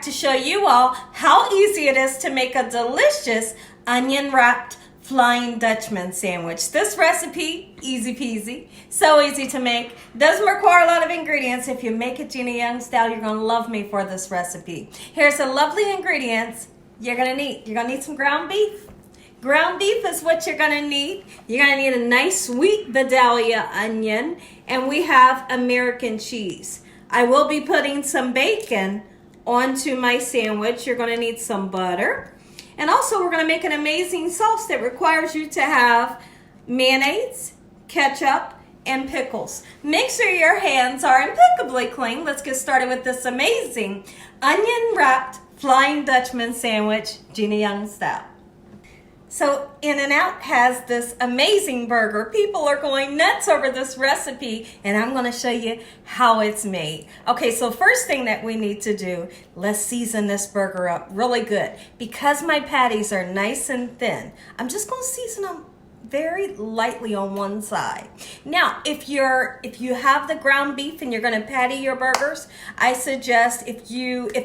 to show you all how easy it is to make a delicious onion wrapped Flying Dutchman sandwich. This recipe, easy peasy, so easy to make, doesn't require a lot of ingredients. If you make it Gina Young style, you're gonna love me for this recipe. Here's the lovely ingredients you're gonna need. You're gonna need some ground beef. Ground beef is what you're gonna need. You're gonna need a nice sweet Vidalia onion, and we have American cheese. I will be putting some bacon onto my sandwich. You're gonna need some butter. And also we're gonna make an amazing sauce that requires you to have mayonnaise, ketchup, and pickles. Make sure your hands are impeccably clean. Let's get started with this amazing onion wrapped Flying Dutchman sandwich, Gina Young style. So In-N-Out has this amazing burger. People are going nuts over this recipe, and I'm going to show you how it's made. Okay, so first thing that we need to do, let's season this burger up really good. Because my patties are nice and thin, I'm just going to season them very lightly on one side. Now, if you have the ground beef and you're going to patty your burgers, I suggest if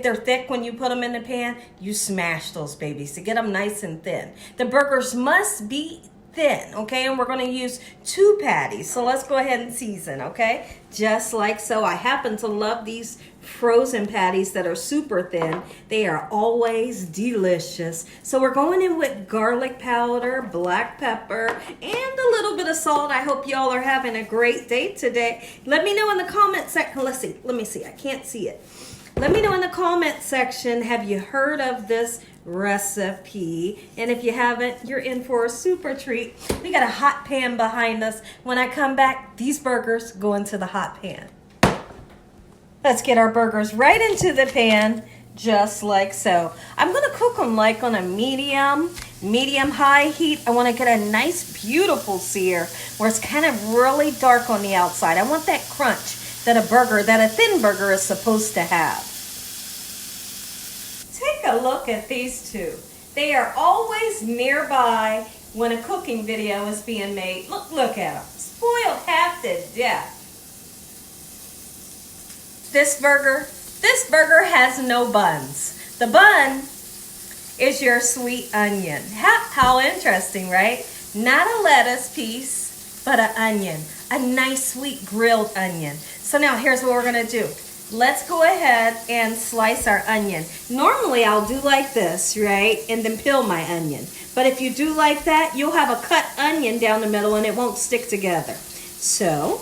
they're thick when you put them in the pan, you smash those babies to get them nice and thin. The burgers must be thin, okay? And we're going to use 2 patties. So let's go ahead and season, okay? Just like so. I happen to love these frozen patties that are super thin. They are always delicious. So we're going in with garlic powder, black pepper, and a little bit of salt. I hope y'all are having a great day today. Let me know in the comment section. Let me see. I can't see it. Let me know in the comment section, have you heard of this recipe? And if you haven't, you're in for a super treat. We got a hot pan behind us. When I come back, these burgers go into the hot pan. Let's get our burgers right into the pan, just like so. I'm gonna cook them like on a medium high heat. I wanna get a nice, beautiful sear where it's kind of really dark on the outside. I want that crunch that a thin burger is supposed to have. Take a look at these two. They are always nearby when a cooking video is being made. Look at them, spoiled half to death. This burger has no buns. The bun is your sweet onion. How interesting, right? Not a lettuce piece, but an onion. A nice sweet grilled onion. So now here's what we're gonna do. Let's go ahead and slice our onion. Normally I'll do like this, right? And then peel my onion. But if you do like that, you'll have a cut onion down the middle and it won't stick together. So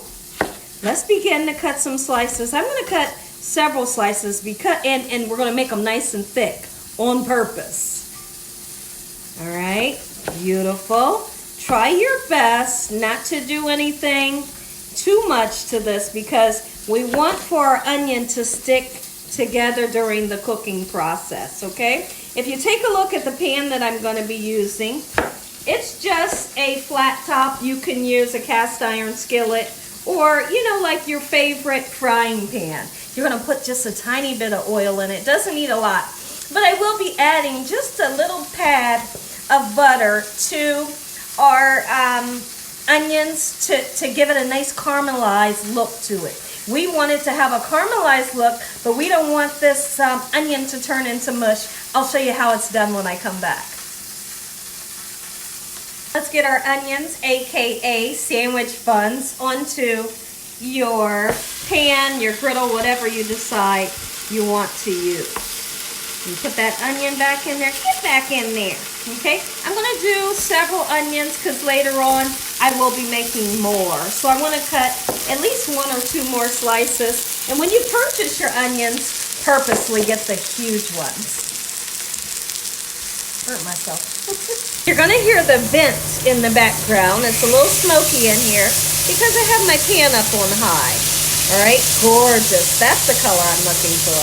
let's begin to cut some slices. I'm gonna cut several slices and we're gonna make them nice and thick on purpose. All right, beautiful. Try your best not to do anything too much to this because we want for our onion to stick together during the cooking process, okay? If you take a look at the pan that I'm gonna be using, it's just a flat top. You can use a cast iron skillet or, like your favorite frying pan. You're gonna put just a tiny bit of oil in it. Doesn't need a lot. But I will be adding just a little pad of butter to our onions to give it a nice caramelized look to it. We want it to have a caramelized look, but we don't want this onion to turn into mush. I'll show you how it's done when I come back. Let's get our onions, aka sandwich buns, onto your pan, your griddle, whatever you decide you want to use. You put that onion back in there. Get back in there, okay? I'm going to do several onions because later on I will be making more. So I want to cut at least 1 or 2 more slices. And when you purchase your onions, purposely get the huge ones. Hurt myself. You're going to hear the vent in the background. It's a little smoky in here because I have my pan up on high. All right, gorgeous. That's the color I'm looking for.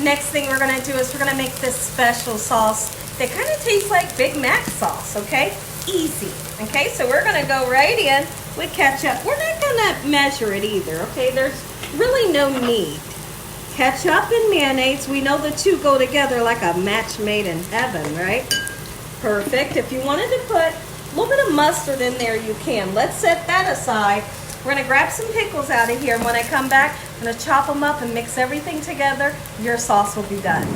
Next thing we're going to do is we're going to make this special sauce that kind of tastes like Big Mac sauce, okay? Easy, okay? So we're going to go right in with ketchup. We're not going to measure it either, okay? There's really no need. Ketchup and mayonnaise, we know the two go together like a match made in heaven, right? Perfect. If you wanted to put a little bit of mustard in there, you can. Let's set that aside. We're going to grab some pickles out of here. And when I come back, I'm gonna chop them up and mix everything together. Your sauce will be done.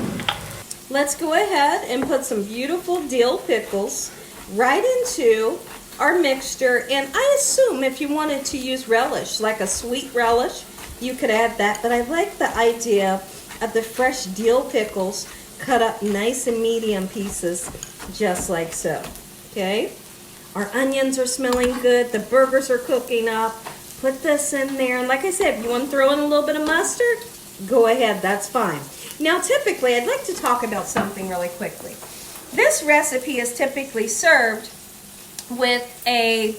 Let's go ahead and put some beautiful dill pickles right into our mixture. And I assume if you wanted to use relish, like a sweet relish, you could add that. But I like the idea of the fresh dill pickles cut up nice and medium pieces, just like so. Okay? Our onions are smelling good. The burgers are cooking up. Put this in there. And like I said, if you want to throw in a little bit of mustard, go ahead. That's fine. Now, typically, I'd like to talk about something really quickly. This recipe is typically served with a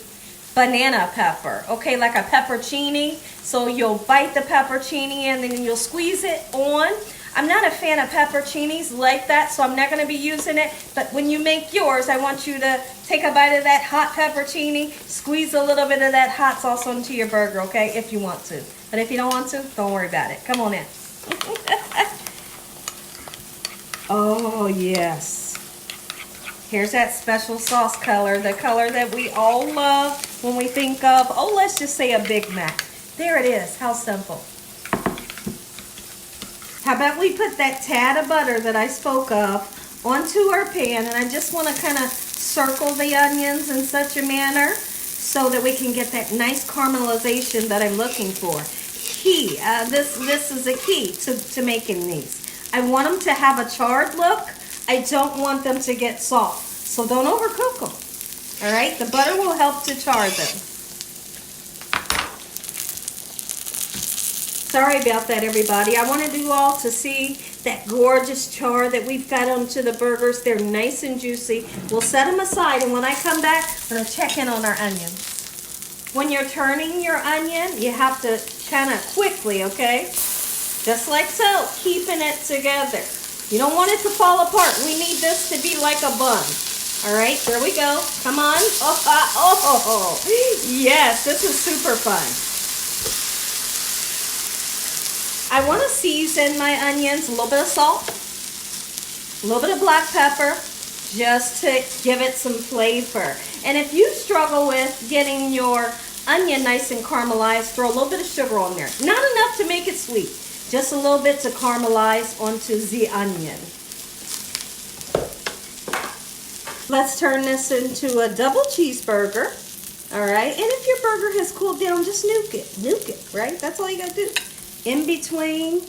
banana pepper, okay, like a peppercini. So you'll bite the peppercini and then you'll squeeze it on. I'm not a fan of pepperoncinis like that, so I'm not going to be using it. But when you make yours, I want you to take a bite of that hot peppercini, squeeze a little bit of that hot sauce onto your burger, okay, if you want to. But if you don't want to, don't worry about it. Come on in. Oh, yes. Here's that special sauce color, the color that we all love when we think of, oh, let's just say a Big Mac. There it is. How simple. How about we put that tad of butter that I spoke of onto our pan, and I just want to kind of circle the onions in such a manner so that we can get that nice caramelization that I'm looking for. Key, this is a key to making these. I want them to have a charred look. I don't want them to get soft, so don't overcook them. All right, the butter will help to char them. Sorry about that, everybody. I wanted you all to see that gorgeous char that we've got onto the burgers. They're nice and juicy. We'll set them aside, and when I come back, we're going to check in on our onions. When you're turning your onion, you have to kind of quickly, okay? Just like so, keeping it together. You don't want it to fall apart. We need this to be like a bun. All right, here we go. Come on. Oh, yes, this is super fun. I want to season my onions, a little bit of salt, a little bit of black pepper, just to give it some flavor. And if you struggle with getting your onion nice and caramelized, throw a little bit of sugar on there. Not enough to make it sweet, just a little bit to caramelize onto the onion. Let's turn this into a double cheeseburger. All right, and if your burger has cooled down, just nuke it, right? That's all you got to do. In between,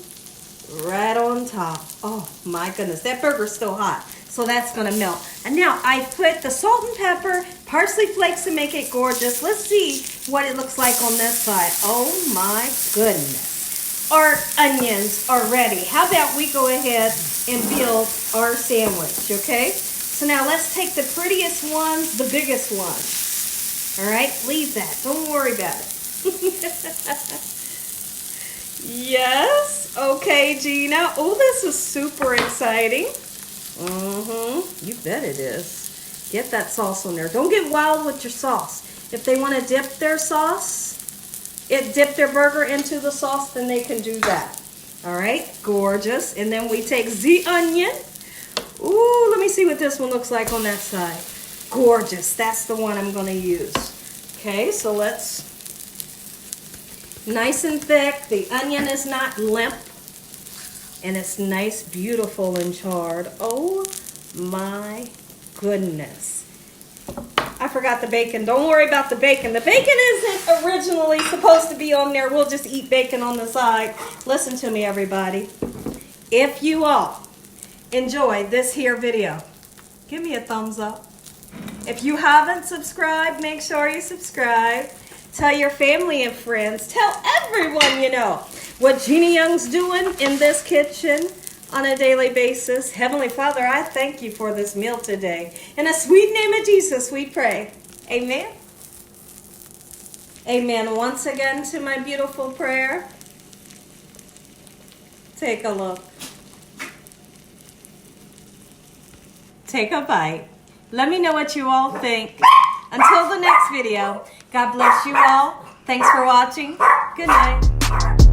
right on top. Oh my goodness, that burger's still hot, so that's gonna melt. And now I put the salt and pepper, parsley flakes to make it gorgeous. Let's see what it looks like on this side. Oh my goodness. Our onions are ready. How about we go ahead and build our sandwich, okay? So now let's take the prettiest ones, the biggest one. All right, leave that, don't worry about it. Yes, okay, Gina. Oh, this is super exciting. You bet it is. Get that sauce on there. Don't get wild with your sauce. If they want to dip their dip their burger into the sauce, then they can do that. All right, gorgeous. And then we take the onion. Ooh, let me see what this one looks like on that side. Gorgeous. That's the one I'm going to use. Okay, so let's... Nice and thick. The onion is not limp. And it's nice, beautiful, and charred. Oh my goodness. I forgot the bacon. Don't worry about the bacon. The bacon isn't originally supposed to be on there. We'll just eat bacon on the side. Listen to me, everybody. If you all enjoyed this here video, give me a thumbs up. If you haven't subscribed, make sure you subscribe. Tell your family and friends. Tell everyone you know what Gina Young's doing in this kitchen on a daily basis. Heavenly Father, I thank you for this meal today. In the sweet name of Jesus, we pray. Amen. Amen. Once again to my beautiful prayer. Take a look. Take a bite. Let me know what you all think. Until the next video, God bless you all. Thanks for watching. Good night.